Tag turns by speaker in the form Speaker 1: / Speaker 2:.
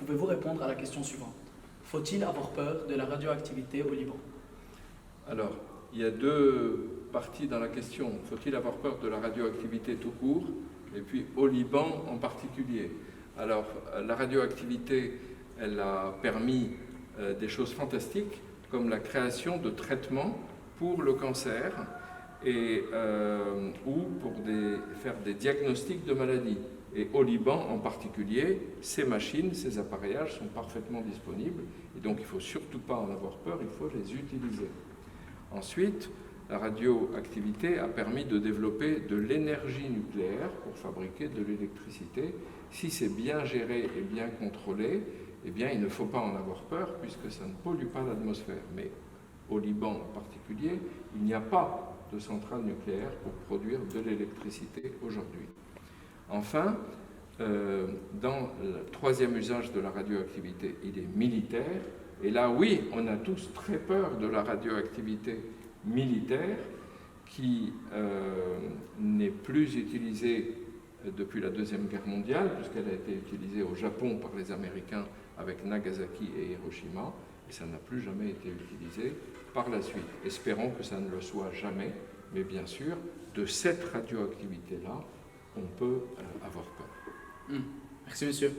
Speaker 1: pouvez-vous répondre à la question suivante? Faut-il avoir peur de la radioactivité au Liban?
Speaker 2: Alors, il y a deux parties dans la question. Faut-il avoir peur de la radioactivité tout court, et puis au Liban en particulier? Alors, la radioactivité, elle a permis des choses fantastiques, comme la création de traitements pour le cancer ou pour faire des diagnostics de maladies. Et au Liban en particulier, ces machines, ces appareillages sont parfaitement disponibles, et donc il ne faut surtout pas en avoir peur, il faut les utiliser. Ensuite, la radioactivité a permis de développer de l'énergie nucléaire pour fabriquer de l'électricité. Si c'est bien géré et bien contrôlé, eh bien, il ne faut pas en avoir peur puisque ça ne pollue pas l'atmosphère. Mais au Liban en particulier, il n'y a pas de centrale nucléaire pour produire de l'électricité aujourd'hui. Enfin, dans le troisième usage de la radioactivité, il est militaire. Et là, oui, on a tous très peur de la radioactivité militaire qui n'est plus utilisée depuis la Deuxième Guerre mondiale, puisqu'elle a été utilisée au Japon par les Américains avec Nagasaki et Hiroshima, et ça n'a plus jamais été utilisé par la suite. Espérons que ça ne le soit jamais, mais bien sûr, de cette radioactivité-là, on peut avoir peur.
Speaker 1: Merci, monsieur.